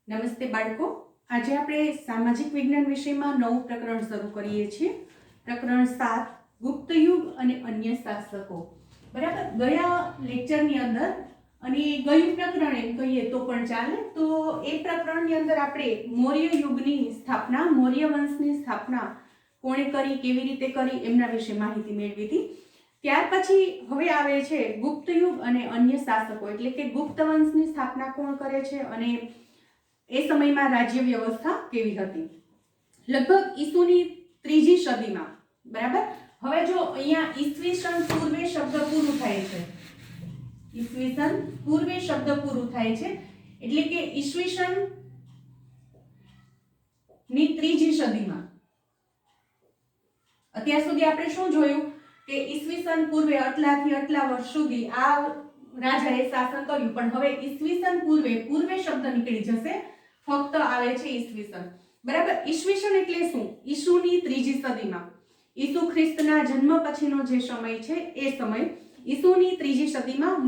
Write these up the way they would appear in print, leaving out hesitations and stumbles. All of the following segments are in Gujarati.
નમસ્તે બાળકો, આજે આપણે સામાજિક વિજ્ઞાન વિષયમાં નવું પ્રકરણ શરૂ કરીએ છીએ. પ્રકરણ 7 ગુપ્ત યુગ અને અન્ય શાસકો. બરાબર, ગયા લેક્ચરની અંદર અને ગયું પ્રકરણ એમ કહીએ તો પણ ચાલે, તો એ પ્રકરણની અંદર આપણે મૌર્ય યુગની સ્થાપના, મૌર્ય વંશની સ્થાપના કોણે કરી, કેવી રીતે કરી એમના વિશે માહિતી મેળવી હતી. ત્યાર પછી હવે આવે છે ગુપ્ત યુગ અને અન્ય શાસકો, એટલે કે ગુપ્ત વંશની સ્થાપના કોણ કરે છે અને એ સમયમાં રાજ્ય વ્યવસ્થા કેવી હતી. લગભગ ઈસુની 3જી સદીમાં, બરાબર. હવે જો અહીંયા ઈસવીસન પૂર્વે શબ્દ પૂરું થાય છે, ઈસવીસન પૂર્વે શબ્દ પૂરું થાય છે એટલે કે ઈસવીસન ની 3જી સદીમાં. અત્યાર સુધી આપણે શું જોયું કે ઈસવીસન પૂર્વે આટલાથી આટલા વર્ષ સુધી આ રાજાએ શાસન કર્યું, પણ હવે ઈસવીસન પૂર્વે, પૂર્વે શબ્દ નીકળી જશે, ફક્ત આવે છે ઈસવીસન. બરાબર. ઈસવીસન એટલે શું? ઈસુની 3જી સદીમાં, ઈસુ ખ્રિસ્તના જન્મ પછીનો જે સમય છે એ સમય, ઈસુની 3જી સદીમાં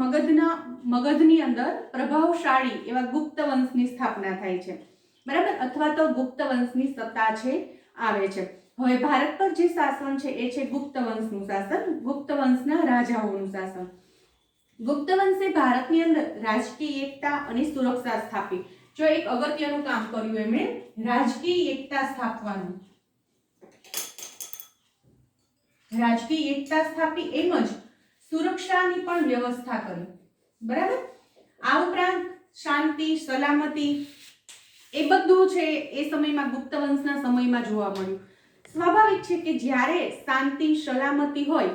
મગધની અંદર પ્રભાવશાળી એવા ગુપ્ત વંશની સ્થાપના થાય છે. બરાબર, અથવા તો ગુપ્ત વંશની સત્તા છે આવે છે. હવે ભારત પર જે શાસન છે એ છે ગુપ્ત વંશનું શાસન, ગુપ્ત વંશના રાજાઓનું શાસન. ગુપ્ત વંશે ભારતની અંદર રાજકીય એકતા અને સુરક્ષા સ્થાપી. જો એક અગત્યનું કામ કર્યું એમણે, રાજકીય એકતા સ્થાપવાનું, રાજકીય એકતા સ્થાપી, એમ જ સુરક્ષાની પણ વ્યવસ્થા કરી. બરાબર. આ ઉપરાંત શાંતિ, સલામતી એ બધું છે એ સમયમાં ગુપ્ત વંશના સમયમાં જોવા મળ્યું. સ્વાભાવિક છે કે જ્યારે શાંતિ, સલામતી હોય,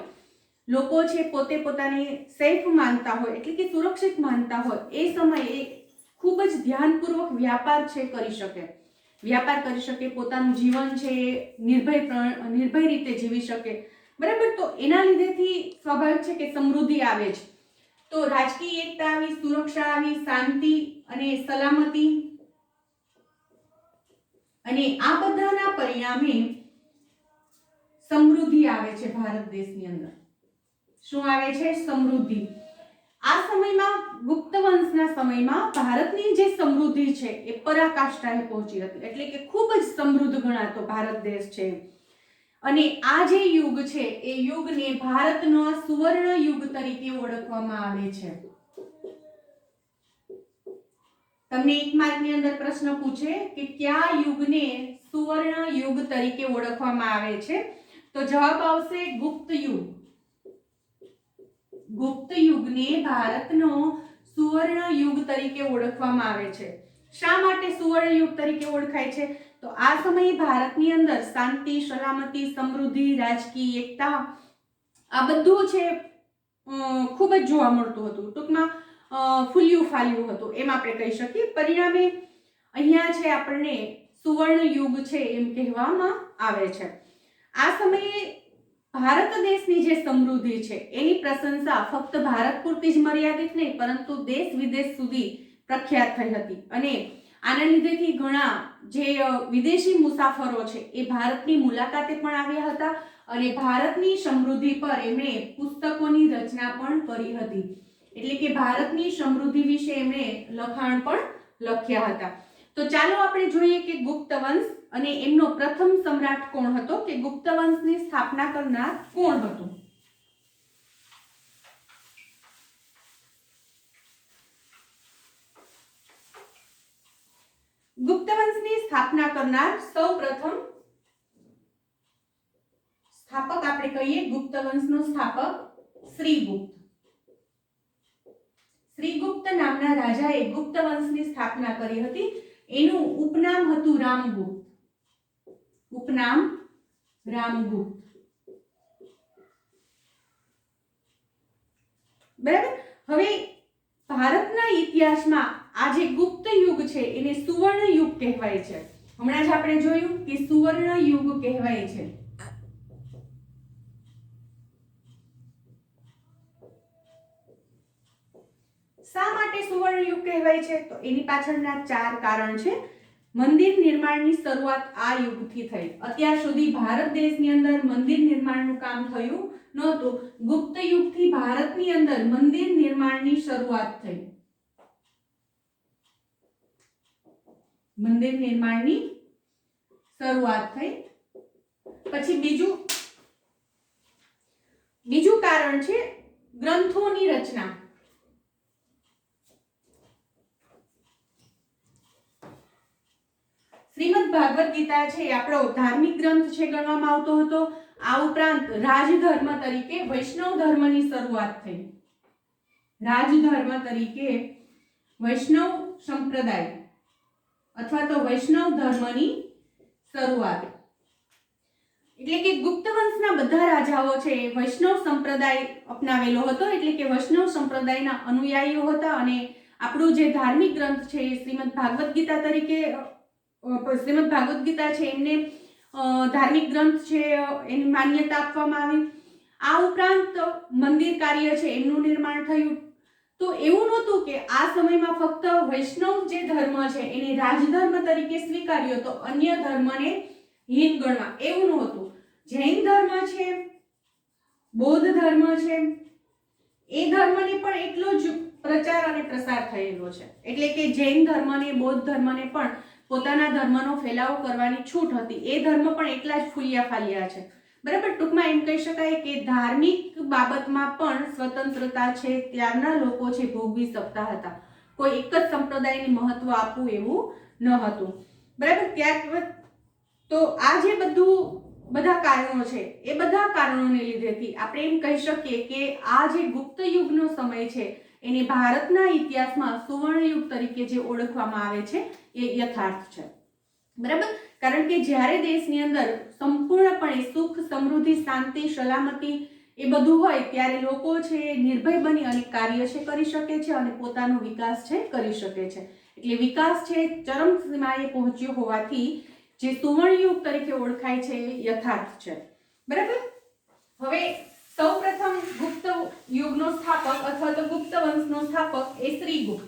લોકો છે પોતે પોતાને સેફ માનતા હોય, એટલે કે સુરક્ષિત માનતા હોય, એ સમયે ખૂબ જ ધ્યાનપૂર્વક વ્યાપાર છે કરી શકે, વ્યાપાર કરી શકે, પોતાનું જીવન છે નિર્ભય રીતે જીવી શકે. બરાબર. તો એના લીધેથી સ્વાભાવિક છે કે સમૃદ્ધિ આવે જ. તો રાજકીય એકતા આવી, સુરક્ષા આવી, શાંતિ અને સલામતી, અને આ બધાના પરિણામે સમૃદ્ધિ આવે છે ભારત દેશની અંદર. શું આવે છે? સમૃદ્ધિ. આ સમયમાં, ગુપ્ત વંશના સમયમાં ભારતની જે સમૃદ્ધિ છે એ પરાકાષ્ઠાએ પહોંચી હતી, એટલે કે ખૂબ જ સમૃદ્ધ ગણાતો ભારત દેશ છે. અને આ જે યુગ છે એ યુગને ભારતનો સુવર્ણ યુગ તરીકે ઓળખવામાં આવે છે. તમને 1 માર્કની અંદર પ્રશ્ન પૂછે કે કયા યુગને સુવર્ણ યુગ તરીકે ઓળખવામાં આવે છે, તો જવાબ આવશે ગુપ્ત યુગ. ગુપ્ત યુગને ભારતનો સુવર્ણ યુગ તરીકે ઓળખવામાં આવે છે. શા માટે સુવર્ણ યુગ તરીકે ઓળખાય છે? તો આ સમયે ભારતની અંદર શાંતિ, સલામતી, સમૃદ્ધિ, રાજકીય એકતા આ બધું છે ખૂબ જ જોવા મળતું હતું. ટૂંકમાં ફૂલ્યું ફાલ્યું હતું એમ આપણે કહી શકીએ. પરિણામે અહીંયા છે આપણને સુવર્ણ યુગ છે એમ કહેવામાં આવે છે. આ સમયે ભારત દેશની જે સમૃદ્ધિ છે એની પ્રશંસા ફક્ત ભારત પૂરતી જ મર્યાદિત નહીં, પરંતુ દેશ વિદેશ સુધી પ્રખ્યાત થઈ હતી. અને આના લીધેથી ઘણા જે વિદેશી મુસાફરો છે એ ભારતની મુલાકાતે પણ આવ્યા હતા અને ભારતની સમૃદ્ધિ પર એમણે પુસ્તકોની રચના પણ કરી હતી. એટલે કે ભારતની સમૃદ્ધિ વિશે એમણે લખાણ પણ લખ્યા હતા. તો ચાલો આપણે જોઈએ કે ગુપ્ત વંશ અને એમનો પ્રથમ સમ્રાટ કોણ હતો, કે ગુપ્ત વંશની સ્થાપના કરનાર કોણ હતું. ગુપ્ત વંશની સ્થાપના કરનાર સૌપ્રથમ સ્થાપક આપણે કહીએ, ગુપ્ત વંશનો સ્થાપક શ્રીગુપ્ત. શ્રીગુપ્ત નામના રાજાએ ગુપ્ત વંશની સ્થાપના કરી હતી. એનું ઉપનામ હતું રામગુપ્ત. ઉપનામ રામગુપ્ત. બરાબર. હવે ભારતના ઇતિહાસમાં આ જે ગુપ્ત યુગ છે એને સુવર્ણ યુગ કહેવાય છે. હમણાં જ આપણે જોયું કે સુવર્ણ યુગ કહેવાય છે. શા માટે સુવર્ણ યુગ કહેવાય છે? તો એની પાછળના 4 કારણ છે. મંદિર નિર્માણની શરૂઆત આ યુગથી થઈ. અત્યાર સુધી ભારત દેશની અંદર મંદિર નિર્માણનું કામ થયું નહોતું. ગુપ્ત યુગથી ભારતની અંદર મંદિર નિર્માણની શરૂઆત થઈ. મંદિર નિર્માણની શરૂઆત થઈ. પછી બીજું કારણ છે ગ્રંથોની રચના. શ્રીમદ ભાગવત ગીતા છે એ આપણો ધાર્મિક ગ્રંથ છે ગણવામાં આવતો હતો. આ ઉપરાંત રાજધર્મ તરીકે વૈષ્ણવ ધર્મની શરૂઆત થઈ. રાજધર્મ તરીકે વૈષ્ણવ સંપ્રદાય અથવા તો વૈષ્ણવ ધર્મની શરૂઆત. એટલે કે ગુપ્ત વંશના બધા રાજાઓ છે એ વૈષ્ણવ સંપ્રદાય અપનાવેલો હતો. એટલે કે વૈષ્ણવ સંપ્રદાયના અનુયાયીઓ હતા અને આપણું જે ધાર્મિક ગ્રંથ છે એ શ્રીમદ ભાગવત ગીતા છે એમને ધાર્મિક ગ્રંથ છે એની માન્યતા આપવામાં આવી. આ ઉપરાંત મંદિર કાર્ય છે એમનું નિર્માણ થયું. તો એવું નહોતું કે આ સમયમાં ફક્ત વૈષ્ણવ જે ધર્મ છે એને રાજધર્મ તરીકે સ્વીકાર્યો તો અન્ય ધર્મને હીન ગણવા, એવું નહોતું. જૈન ધર્મ છે, બૌદ્ધ ધર્મ છે, એ ધર્મને પણ એટલો જ પ્રચાર અને પ્રસાર થયેલો છે. એટલે કે જૈન ધર્મને, બૌદ્ધ ધર્મને પણ પોતાના ધર્મનો ફેલાવો કરવાની છૂટ હતી. એ ધર્મ પણ એટલા જ ફૂલ્યા ફાલ્યા છે. બરાબર. ટૂંકમાં એમ કહી શકાય કે ધાર્મિક બાબતમાં પણ સ્વતંત્રતા છે ત્યારના લોકો છે ભોગવી શકતા હતા. કોઈ એક જ સંપ્રદાયને મહત્વ આપવું એવું ન હતું. બરાબર. ત્યાર તો આ જે બધા કારણો છે એ બધા કારણોને લીધેથી આપણે એમ કહી શકીએ કે આ જે ગુપ્ત યુગનો સમય છે એને ભારતના ઇતિહાસમાં સુવર્ણ યુગ તરીકે જે ઓળખવામાં આવે છે એ યથાર્થ છે. બરાબર. કારણ કે જ્યારે દેશની અંદર સંપૂર્ણપણે સુખ, સમૃદ્ધિ, શાંતિ, સલામતી એ બધું હોય ત્યારે લોકો છે નિર્ભય બની અને કાર્ય છે કરી શકે છે અને પોતાનો વિકાસ છે કરી શકે છે. એટલે વિકાસ છે ચરમસીમાએ પહોંચ્યો હોવાથી જે સુવર્ણ યુગ તરીકે ઓળખાય છે એ યથાર્થ છે. બરાબર. હવે સૌપ્રથમ ગુપ્ત યુગનો સ્થાપક અથવા તો ગુપ્ત વંશનો સ્થાપક એ શ્રીગુપ્ત.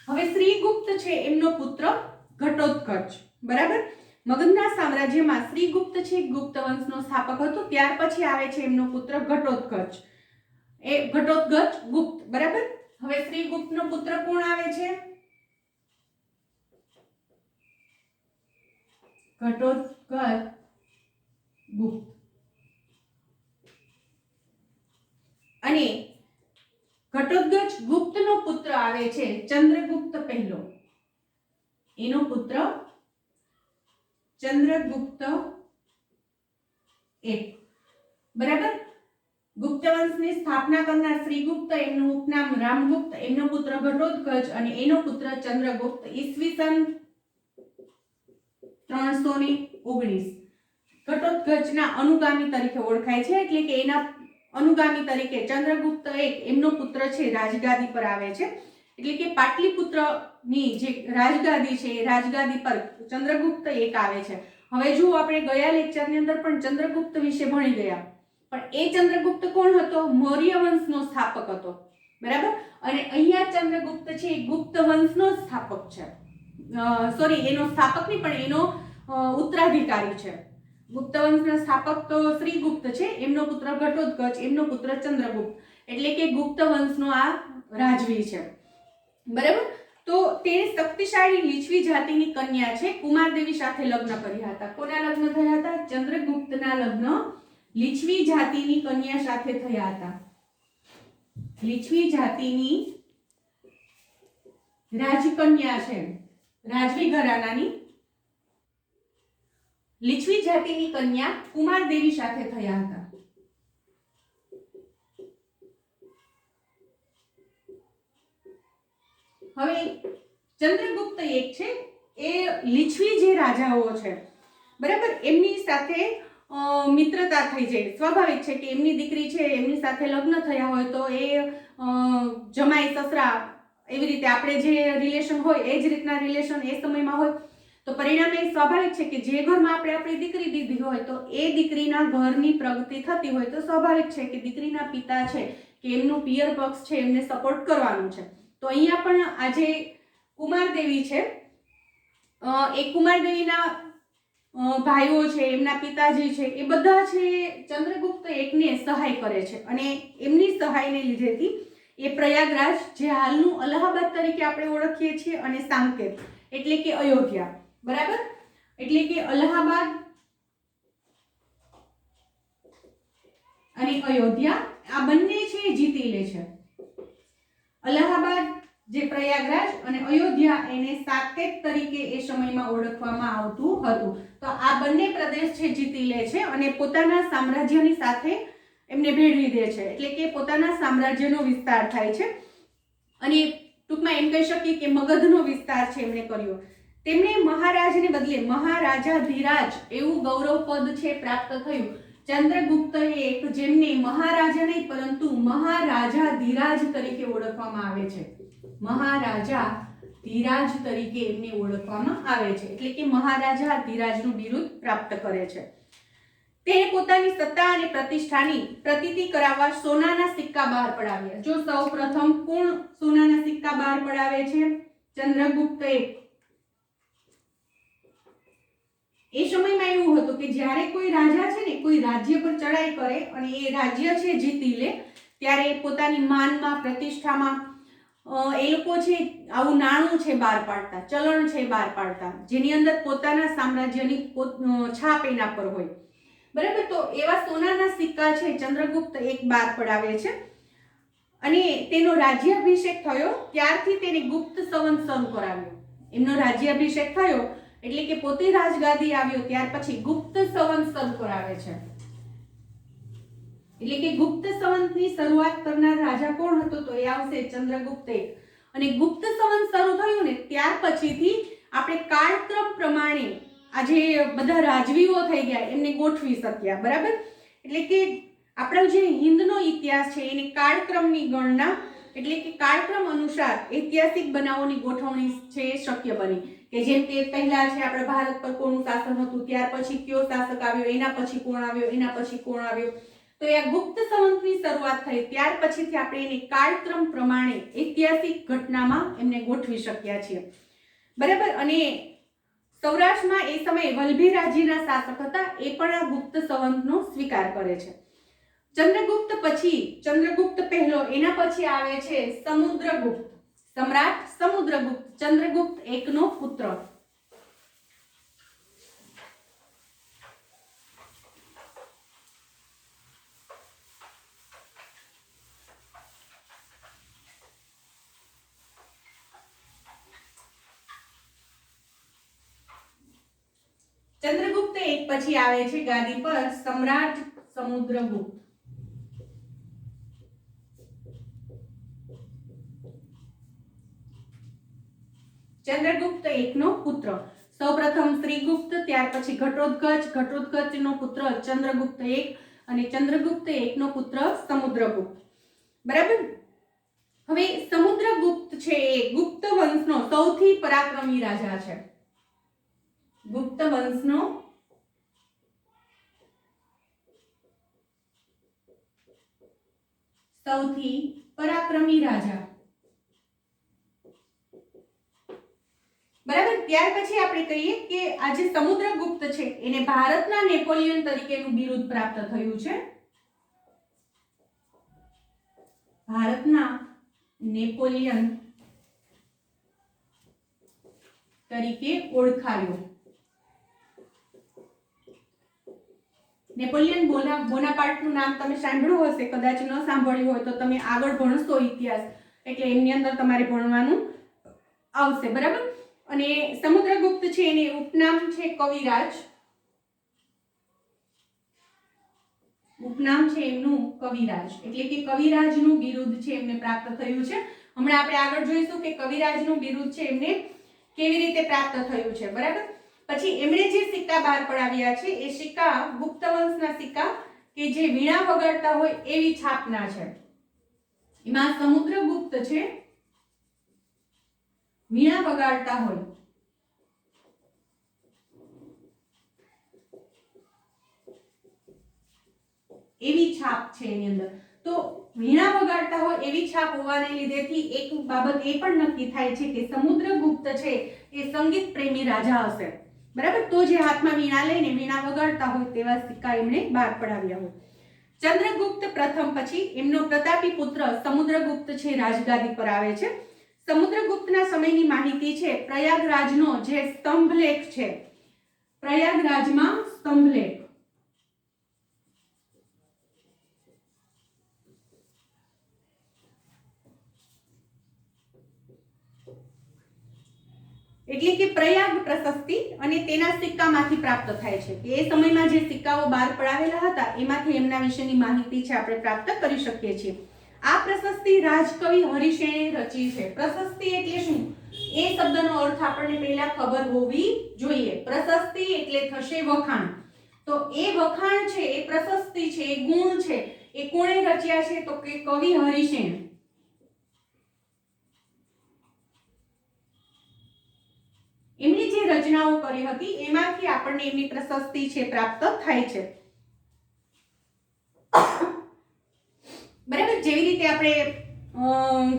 હવે શ્રીગુપ્ત છે એમનો પુત્ર ઘટોત્કચ. બરાબર. મગધના સામ્રાજ્યમાં શ્રીગુપ્ત છે ગુપ્ત વંશનો સ્થાપક હતો. ત્યાર પછી આવે છે એમનો પુત્ર ઘટોત્કચ. એ ઘટોત્કચ ગુપ્ત. બરાબર. હવે શ્રીગુપ્તનો પુત્ર કોણ આવે છે? ઘટોત્કચ ગુપ્ત. અને ઘટોત્કચ ગુપ્તનો પુત્ર આવે છે ચંદ્રગુપ્ત પહેલો. એનો પુત્ર ચંદ્રગુપ્ત એક. બરાબર. ગુપ્ત વંશની સ્થાપના કરનાર શ્રીગુપ્ત, એમનું ઉપનામ રામગુપ્ત, એમનો પુત્ર ઘટોત્કચ અને એનો પુત્ર ચંદ્રગુપ્ત ઈસવીસન 319 ઘટોત્કચના અનુગામી તરીકે ઓળખાય છે. એટલે કે એના અનુગામી તરીકે ચંદ્રગુપ્ત એક એમનો પુત્ર છે રાજગાદી પર આવે છે. એટલે કે પાટલીપુત્રની જે રાજગાદી છે એ રાજગાદી પર ચંદ્રગુપ્ત એક આવે છે. હવે જો આપણે ગયા લેક્ચરની અંદર પણ ચંદ્રગુપ્ત વિશે ભણી ગયા, પણ એ ચંદ્રગુપ્ત કોણ હતો? મૌર્ય વંશનો સ્થાપક હતો. બરાબર. અને અહીંયા ચંદ્રગુપ્ત છે એ ગુપ્ત વંશનો સ્થાપક છે. એનો સ્થાપક નહીં પણ એનો ઉત્તરાધિકારી છે. ગુપ્ત વંશના સ્થાપક તો શ્રીગુપ્ત છે, એમનો પુત્ર ઘટોત્કચ, એમનો પુત્ર ચંદ્રગુપ્ત. એટલે કે ગુપ્ત વંશનો આ રાજવી છે. બરાબર. તો તે શક્તિશાળી લીછવી જાતિની કન્યા છે. કુમારદેવી સાથે લગ્ન કર્યા હતા. કોના લગ્ન થયા હતા? ચંદ્રગુપ્તના લગ્ન લીછવી જાતિની કન્યા સાથે થયા હતા. લીછવી જાતિની રાજકન્યા છે, રાજવી ઘરાનાની લીછવી જાતિની કન્યા કુમારદેવી સાથે થયા હતા. હવે ચંદ્રગુપ્ત એક છે એ લીછવી જે રાજાઓ છે, બરાબર, એમની સાથે મિત્રતા થઈ જાય. સ્વાભાવિક છે કે એમની દીકરી છે એમની સાથે લગ્ન થયા હોય તો એ જમાઈ સસરા એવી રીતે આપણે જે રિલેશન હોય એ જ રીતના રિલેશન એ સમયમાં હોય. તો પરિણામે સ્વાભાવિક છે કે જે ઘરમાં આપણે આપણી દીકરી દીધી હોય તો એ દીકરીના ઘરની પ્રગતિ થતી હોય તો સ્વાભાવિક છે કે દીકરીના પિતા છે કે એમનું પિયર પક્ષ છે એમને સપોર્ટ કરવાનું છે. તો અહીંયા પણ આજે કુમારદેવી છે એ કુમારદેવીના ભાઈઓ છે, એમના પિતાજી છે, એ બધા છે ચંદ્રગુપ્ત એકને સહાય કરે છે. અને એમની સહાયને લીધેથી એ પ્રયાગરાજ, જે હાલનું અલ્હાબાદ તરીકે આપણે ઓળખીએ છીએ, અને સાંકેત એટલે કે અયોધ્યા, બરાબર, એટલે કે અલ્હાબાદ અને અયોધ્યા આ બંને છે જીતી લે છે. અલ્હાબાદ જે પ્રયાગરાજ અને અયોધ્યા એને સાકેત તરીકે એ સમયમાં ઓળખવામાં આવતું હતું. તો આ બંને પ્રદેશ છે જીતી લે છે અને પોતાના સામ્રાજ્યની સાથે એમને ભેળવી દે છે, એટલે કે પોતાના સામ્રાજ્યનો વિસ્તાર થાય છે. અને ટૂંકમાં એમ કહી શકીએ કે મગધનો વિસ્તાર છે એમણે કર્યો. તેમને મહારાજને બદલે મહારાજાધિરાજ એવું ગૌરવ પદ છે પ્રાપ્ત થયું. ચંદ્રગુપ્ત એક જેમને મહારાજા નહીં પરંતુ મહારાજાધિરાજ તરીકે ઓળખવામાં આવે છે. મહારાજાધિરાજ તરીકે એમને ઓળખવામાં આવે છે, એટલે કે મહારાજાધિરાજનું બિરુદ પ્રાપ્ત કરે છે. તે પોતાની સત્તા અને પ્રતિષ્ઠાની પ્રતીતિ કરાવવા સોનાના સિક્કા બહાર પડાવ્યા. જો સૌપ્રથમ કોણ સોનાના સિક્કા બહાર પડાવે છે? ચંદ્રગુપ્ત એક. એ સમયમાં એવું હતું કે જ્યારે કોઈ રાજા છે ને કોઈ રાજ્ય પર ચડાઈ કરે અને એ રાજ્ય છે જીતી લે ત્યારે પોતાની માનમાં પ્રતિષ્ઠામાં એ લોકો છે આવું નાણું છે બહાર પાડતા, ચલણ છે બહાર પાડતા, જેની અંદર પોતાના સામ્રાજ્યની છાપ એના પર હોય. બરાબર, તો એવા સોનાના સિક્કા છે ચંદ્રગુપ્ત એક બહાર પડાવે છે અને તેનો રાજ્યાભિષેક થયો ત્યારથી તેને ગુપ્ત સંવત શરૂ કરાવ્યો. એમનો રાજ્યાભિષેક થયો એટલે કે પોતે રાજગાદી આવ્યો ત્યાર પછી ગુપ્ત સંવત શરૂ કરાવે છે. એટલે કે ગુપ્ત સંવતની શરૂઆત કરનાર રાજા કોણ હતો? તો એ આવશે ચંદ્રગુપ્ત એક. અને ગુપ્ત સંવત શરૂ થયું ને ત્યાર પછીથી આપણે કાળક્રમ પ્રમાણે આ જે બધા રાજવીઓ થઈ ગયા એમને ગોઠવી શક્યા. બરાબર, એટલે કે આપણો જે હિન્દનો ઇતિહાસ છે એને કાળક્રમની ગણના એટલે કે કાળક્રમ અનુસાર ઐતિહાસિક બનાવોની ગોઠવણી છે શક્ય બની. કે જેમ કે પહેલા છે આપણે ભારત પર કોનું શાસન હતું, ત્યાર પછી કયો શાસક આવ્યો, એના પછી કોણ આવ્યો, એના પછી કોણ આવ્યો. તો એ ગુપ્ત સંવતની શરૂઆત થઈ ત્યાર પછીથી આપણે એને કાળક્રમ પ્રમાણે ઐતિહાસિક ઘટનામાં એમને ગોઠવી શક્યા છીએ. બરાબર, અને સૌરાષ્ટ્રમાં એ સમયે વલ્લભી રાજ્યના શાસક હતા, એ પણ આ ગુપ્ત સંવતનો સ્વીકાર કરે છે. ચંદ્રગુપ્ત પછી ચંદ્રગુપ્ત પહેલો, એના પછી આવે છે સમુદ્રગુપ્ત. સમ્રાટ સમુદ્રગુપ્ત ચંદ્રગુપ્ત એકનો પુત્ર. ચંદ્રગુપ્ત એક પછી આવે છે ગાદી પર સમ્રાટ સમુદ્રગુપ્ત. ચંદ્રગુપ્ત એકનો પુત્ર. સૌપ્રથમ શ્રીગુપ્ત, ત્યાર પછી ઘટોત્કચ, ઘટોત્કચનો પુત્ર ચંદ્રગુપ્ત એક અને ચંદ્રગુપ્ત એકનો પુત્ર સમુદ્રગુપ્ત. બરાબર, હવે સમુદ્રગુપ્ત છે એ ગુપ્ત વંશનો સૌથી પરાક્રમી રાજા છે. ગુપ્ત વંશનો સૌથી પરાક્રમી રાજા. બરાબર, ત્યાર પછી આપણે કહીએ કે આ જે સમુદ્રગુપ્ત છે એને ભારતના નેપોલિયન તરીકેનું બિરુદ પ્રાપ્ત થયું છે. ભારતના નેપોલિયન તરીકે ઓળખાયો. નેપોલિયન બોનાપાર્ટનું નામ તમે સાંભળ્યું હશે, કદાચ ન સાંભળ્યું હોય તો તમે આગળ ભણશો ઇતિહાસ એટલે એમની અંદર તમારે ભણવાનું આવશે. બરાબર, અને સમુદ્રગુપ્ત છે એને ઉપનામ છે કવિરાજ. ઉપનામ છે એમનું કવિરાજ, એટલે કે કવિરાજનું બિરુદ છે એમને પ્રાપ્ત થયું છે. હમણાં આપણે આગળ જોઈશું કે કવિરાજનું બિરુદ છે એમને કેવી રીતે પ્રાપ્ત થયું છે. બરાબર, પછી એમણે જે સિક્કા બહાર પડાવ્યા છે એ સિક્કા ગુપ્ત વંશના સિક્કા કે જે વીણા વગાડતા હોય એવી છાપના છે. એમાં સમુદ્રગુપ્ત છે વીણા વગાડતા હોય એવી છાપ છે એની અંદર. તો વીણા વગાડતા હોય એવી છાપ હોવાને લીધેથી એક બાબત એ પણ નક્કી થાય છે કે સમુદ્રગુપ્ત છે એ સંગીત પ્રેમી રાજા હશે. બરાબર, તો જે હાથમાં વીણા લઈને વીણા વગાડતા હોય તેવા સિક્કા એમણે બહાર પડાવ્યા હોય. ચંદ્રગુપ્ત પ્રથમ પછી એમનો પ્રતાપી પુત્ર સમુદ્રગુપ્ત છે રાજગાદી પર આવે છે. સમુદ્રગુપ્તના સમય સમયની માહિતી છે પ્રયાગરાજનો જે સ્તંભલેખ છે, પ્રયાગરાજમાં સ્તંભલેખ, એટલે કે પ્રયાગ પ્રશસ્તિ અને તેના સિક્કામાંથી પ્રાપ્ત થાય છે કે એ સમયમાં જે સિક્કાઓ બહાર પડાવેલા હતા એમાંથી એમના વિશેની માહિતી છે આપણે પ્રાપ્ત કરી શકીએ છીએ. આ પ્રશસ્તિ રાજકવિ હરિસેણે રચી છે. પ્રશસ્તિ એટલે શું એ શબ્દનો અર્થ આપણને પહેલા ખબર હોવી જોઈએ. પ્રશસ્તિ એટલે થશે વખાણ. તો એ વખાણ છે, એ પ્રશસ્તિ છે, એ ગુણ છે, એ કોણે રચ્યા છે તો કે કવિ હરિસેન. એમની જે રચનાઓ કરી હતી એમાંથી આપણને એમની પ્રશસ્તિ છે પ્રાપ્ત થાય છે. બરાબર. જેવી રીતે આપણે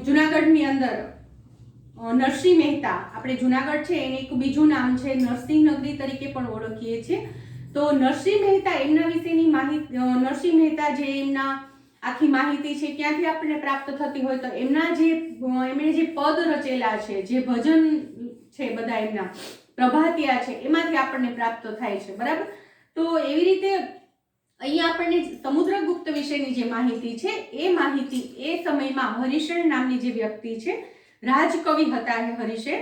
જુનાગઢની અંદર નરસિંહ મહેતા, આપણે જુનાગઢ છે એને એક બીજું નામ છે નરસિંહ નગરી તરીકે પણ ઓળખીએ છીએ. તો નરસિંહ મહેતા એમના વિશેની માહિતી, નરસિંહ મહેતા જે એમના આખી માહિતી છે ક્યાંથી આપણને પ્રાપ્ત થતી હોય તો એમના જે એમણે જે પદ રચેલા છે, જે ભજન છે બધા એમના પ્રભાતિયા છે એમાંથી આપણને પ્રાપ્ત થાય છે. બરાબર. તો એવી રીતે અહીંયા આપણને સમુદ્રગુપ્ત વિશેની જે માહિતી છે એ માહિતી એ સમયમાં હરિસેન નામની જે વ્યક્તિ છે, રાજકવિ હતા એ હરિસેન,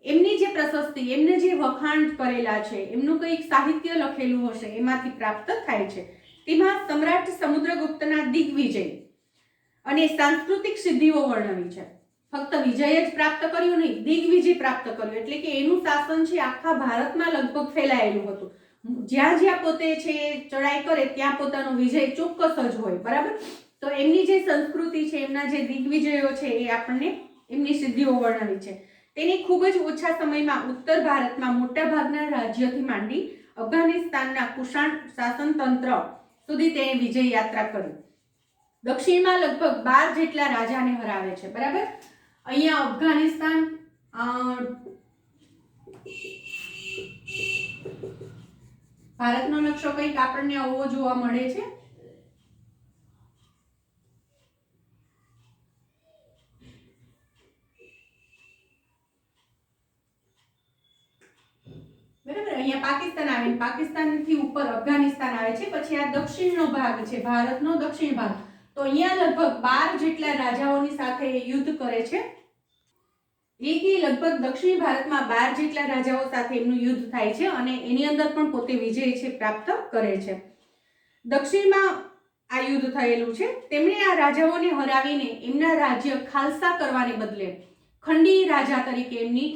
એમની જે પ્રશસ્તિ, એમને જે વખાણ કરેલા છે, એમનું કંઈક સાહિત્ય લખેલું હશે એમાંથી પ્રાપ્ત થાય છે. તેમાં સમ્રાટ સમુદ્રગુપ્તના દિગ્વિજય અને સાંસ્કૃતિક સિદ્ધિઓ વર્ણવી છે. ફક્ત વિજય જ પ્રાપ્ત કર્યું નહીં, દિગ્વિજય પ્રાપ્ત કર્યું, એટલે કે એનું શાસન છે આખા ભારતમાં લગભગ ફેલાયેલું હતું. જ્યાં જ્યાં પોતે છે ચડાઈ કરે ત્યાં પોતાનો વિજય ચોક્કસ જ હોય. બરાબર. તો એમની જે સંસ્કૃતિ છે, એમના જે દિગ્વિજયો છે એ આપણને એમની સિદ્ધિઓ વર્ણવી છે. તેને ખૂબ જ ઓછા સમયમાં ઉત્તર ભારતમાં મોટા ભાગના રાજ્યથી માંડી અફઘાનિસ્તાનના કુષાણ શાસનતંત્ર સુધી તેણે વિજય યાત્રા કરી. દક્ષિણમાં લગભગ 12 જેટલા રાજાને હરાવે છે. બરાબર. અહીંયા અફઘાનિસ્તાન, ભારતનો નકશો કંઈક આપણને આવો જોવા મળે છે. બરાબર. અહીંયા પાકિસ્તાન આવે, પાકિસ્તાનથી ઉપર અફઘાનિસ્તાન આવે છે, પછી આ દક્ષિણનો ભાગ છે, ભારતનો દક્ષિણ ભાગ. તો અહીંયા લગભગ 12 જેટલા રાજાઓની સાથે યુદ્ધ કરે છે. લગભગ દક્ષિણ ભારતમાં 12 જેટલા રાજાઓ સાથે એમનું યુદ્ધ થાય છે અને એની અંદર પણ પોતે વિજય છે પ્રાપ્ત કરે છે. દક્ષિણમાં આ યુદ્ધ થયેલું છે. તેમણે આ રાજાઓને હરાવીને એમના રાજ્ય ખાલસા કરવાને બદલે ખંડી રાજા તરીકે એમની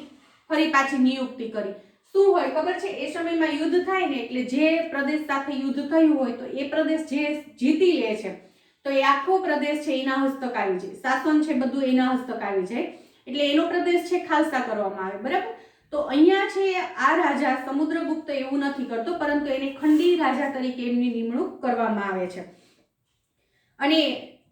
ફરી પાછી નિયુક્તિ કરી. શું હોય ખબર છે, એ સમયમાં યુદ્ધ થાય ને એટલે જે પ્રદેશ સાથે યુદ્ધ થયું હોય તો એ પ્રદેશ જે જીતી લે છે તો એ આખો પ્રદેશ છે એના હસ્તક આવી જાય, શાસન છે બધું એના હસ્તક આવી જાય, એટલે એનો પ્રદેશ છે ખાલસા કરવામાં આવે. બરાબર. તો અહીંયા છે આ રાજા સમુદ્રગુપ્ત એવું નથી કરતો, પરંતુ એને ખંડી રાજા તરીકે એમની નિમણૂક કરવામાં આવે છે અને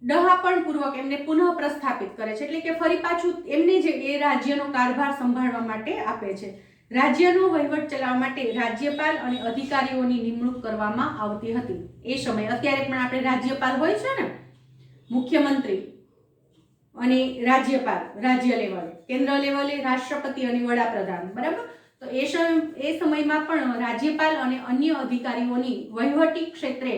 ડહાપણપૂર્વક એમને પુનઃ પ્રસ્થાપિત કરે છે, એટલે કે ફરી પાછું એમને જે એ રાજ્યનો કારભાર સંભાળવા માટે આપે છે. રાજ્યનો વહીવટ ચલાવવા માટે રાજ્યપાલ અને અધિકારીઓની નિમણૂક કરવામાં આવતી હતી એ સમય. અત્યારે પણ આપણે રાજ્યપાલ હોય છે ને, મુખ્યમંત્રી અને રાજ્યપાલ રાજ્ય લેવલે, કેન્દ્ર લેવલે રાષ્ટ્રપતિ અને વડાપ્રધાન. બરાબર. તો એ સમયમાં પણ રાજ્યપાલ અને અન્ય અધિકારીઓની વહીવટી ક્ષેત્રે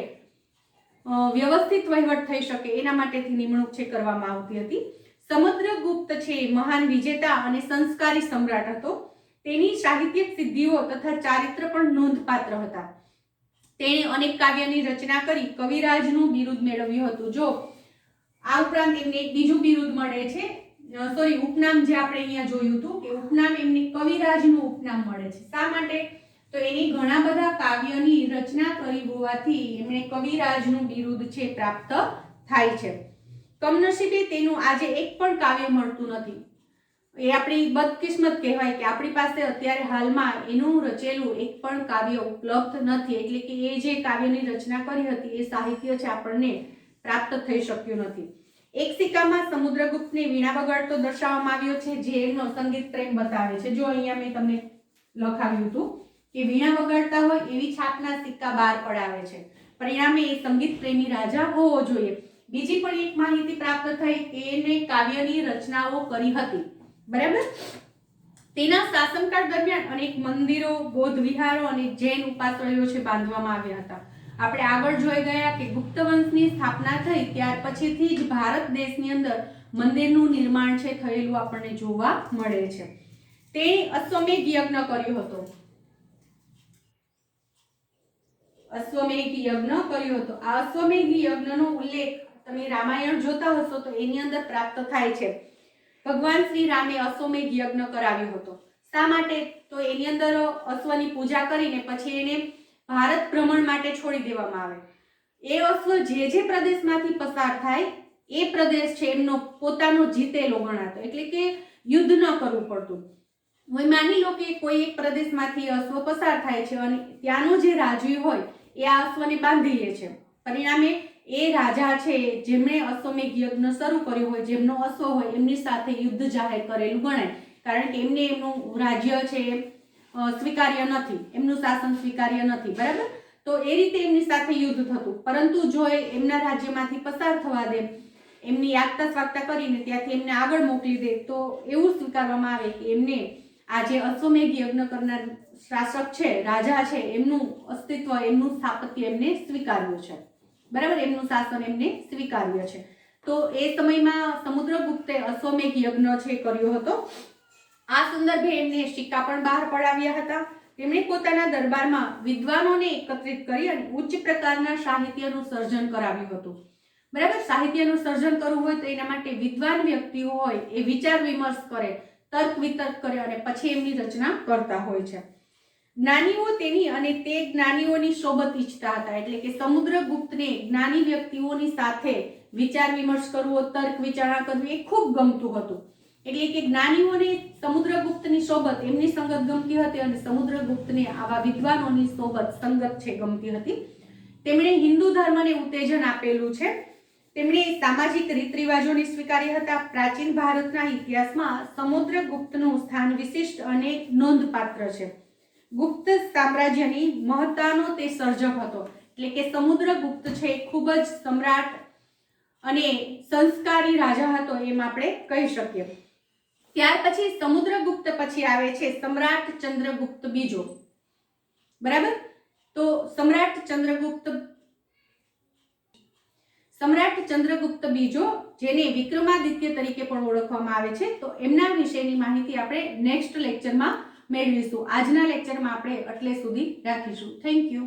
વ્યવસ્થિત વહીવટ થઈ શકે એના માટેથી નિમણૂક છે કરવામાં આવતી હતી. સમુદ્રગુપ્ત છે મહાન વિજેતા અને સંસ્કારી સમ્રાટ હતો. તેની સાહિત્યિક સિદ્ધિઓ તથા ચારિત્ર પણ નોંધપાત્ર હતા. તેણે અનેક કાવ્યની રચના કરી કવિરાજનું બિરુદ મેળવ્યું હતું. જો આ ઉપરાંત એમને એક બીજું બિરુદ મળે છે, ઉપનામ જે આપણે અહીંયા જોયું હતું કે ઉપનામ એમને કવિરાજનું ઉપનામ મળે છે. શા માટે? તો એની ઘણા બધા કાવ્યની રચના કરી હોવાથી એમને કવિરાજનું બિરુદ છે પ્રાપ્ત થાય છે. કમનસીબે તેનું આજે એક પણ કાવ્ય મળતું નથી. એ આપણી બદકિસ્મત કહેવાય કે આપણી પાસે અત્યારે હાલમાં એનું રચેલું એક પણ કાવ્ય ઉપલબ્ધ નથી, એટલે કે એ જે કાવ્યની રચના કરી હતી એ સાહિત્ય છે આપણને પ્રાપ્ત થઈ શક્યું નથી. એક સિક્કામાં સમુદ્રગુપ્તને વીણા વગાડતો દર્શાવવામાં આવ્યો છે, જે એમનો સંગીત પ્રેમ બતાવે છે. જો અહીંયા મેં તમને લખાવ્યું હતું કે વીણા વગાડતા હોય એવી છાપના સિક્કા બહાર પડાવે છે, પરિણામે એ સંગીત પ્રેમી રાજા હોવો જોઈએ. બીજી પણ એક માહિતી પ્રાપ્ત થઈ કે એને કાવ્યની રચનાઓ કરી હતી. બરાબર. તેના શાસનકાળ દરમિયાન અનેક મંદિરો, બૌદ્ધ વિહારો અને જૈન ઉપાશ્રયો છે બાંધવામાં આવ્યા હતા. આપણે આગળ જોઈ ગયા કે ગુપ્ત વંશની સ્થાપના થઈ ત્યાર પછીથી જ ભારત દેશની અંદર મંદિરનું નિર્માણ છે થયેલું આપણને જોવા મળે છે. તેણે અશ્વમેઘ યજ્ઞ કર્યો હતો. અશ્વમેઘ યજ્ઞ કર્યો હતો. આ અશ્વમેઘ યજ્ઞનો ઉલ્લેખ તમે રામાયણ જોતા હશો તો એની અંદર પ્રાપ્ત થાય છે. ભગવાન શ્રી રામે અશ્વમેઘ યજ્ઞ કરાવ્યો હતો. શા માટે? તો એની અંદર અશ્વની પૂજા કરીને પછી એને ભારત ભ્રમણ માટે છોડી દેવામાં આવે. એ અશ્વ જે પ્રદેશમાંથી પસાર થાય એ પ્રદેશ છે એમનો પોતાનો જીતેલો ગણાતો, એટલે કે યુદ્ધ ન કરવું પડતું. હવે માની લો કે કોઈ એક પ્રદેશમાંથી અશ્વ પસાર થાય છે અને ત્યાંનો જે રાજવી હોય એ આ અશ્વને બાંધી લે છે. પરિણામે એ રાજા છે જેમણે અશ્વમેઘ યજ્ઞ શરૂ કર્યો હોય, જેમનો અશ્વ હોય એમની સાથે યુદ્ધ જાહેર કરેલું ગણાય, કારણ કે એમને એમનું રાજ્ય છે સ્વીકાર્ય નથી, એમનું શાસન સ્વીકાર્ય નથી. બરાબર. તો એ રીતે એમની સાથે યુદ્ધ થતું. પરંતુ જો એમના રાજ્યમાંથી પસાર થવા દે, એમની યાગતા સ્વાગતા કરીને ત્યાંથી એમને આગળ મોકલી દે, તો એવું સ્વીકારવામાં આવે કે એમને આ જે અશ્વમેઘ યજ્ઞ કરનાર શાસક છે, રાજા છે, એમનું અસ્તિત્વ, એમનું સ્થાપત્ય એમને સ્વીકાર્યું છે. બરાબર. એમનું શાસન એમને સ્વીકાર્ય છે. તો એ સમયમાં સમુદ્રગુપ્તે અશ્વમેઘ યજ્ઞ છે કર્યો હતો. આ સંદર્ભે એમને સિક્કા પણ બહાર પડાવ્યા હતા. તેમણે પોતાના દરબારમાં વિદ્વાનોને એકત્રિત કરી અને ઉચ્ચ પ્રકારના સાહિત્યનું સર્જન કરાવ્યું હતું. બરાબર. સાહિત્યનું સર્જન કરવું હોય તો એના માટે વિદ્વાન વ્યક્તિઓ હોય એ વિચાર વિમર્શ કરે, તર્ક વિતર્ક કરે અને પછી એમની રચના કરતા હોય છે. જ્ઞાનીઓ તેની અને તે જ્ઞાનીઓની સોબત ઈચ્છતા હતા, એટલે કે સમુદ્રગુપ્તને જ્ઞાની વ્યક્તિઓની સાથે વિચાર વિમર્શ કરવો, તર્ક વિચારણા કરવી એ ખૂબ ગમતું હતું. એટલે કે જ્ઞાનીઓને સમુદ્રગુપ્તની સોબત, એમની સંગત ગમતી હતી અને સમુદ્રગુપ્તને આવા વિદ્વાનોની સોબત, સંગત છે ગમતી હતી. તેમણે હિન્દુ ધર્મને ઉત્તેજન આપેલું છે. તેમણે સામાજિક રીત રિવાજોને સ્વીકાર્યા હતા. પ્રાચીન ભારતના ઇતિહાસમાં સમુદ્રગુપ્તનું સ્થાન વિશિષ્ટ અને નોંધપાત્ર છે. ગુપ્ત સામ્રાજ્યની મહત્તાનો તે સર્જક હતો. એટલે કે સમુદ્રગુપ્ત છે ખૂબ જ સમ્રાટ અને સંસ્કારી રાજા હતો એમ આપણે કહી શકીએ. ત્યાર પછી સમુદ્રગુપ્ત પછી આવે છે સમ્રાટ ચંદ્રગુપ્ત બીજો. બરાબર. તો સમ્રાટ ચંદ્રગુપ્ત બીજો, જેને વિક્રમાદિત્ય તરીકે પણ ઓળખવામાં આવે છે, તો એમના વિશેની માહિતી આપણે નેક્સ્ટ લેક્ચરમાં મેળવીશું. આજના લેક્ચરમાં આપણે એટલે સુધી રાખીશું. Thank you.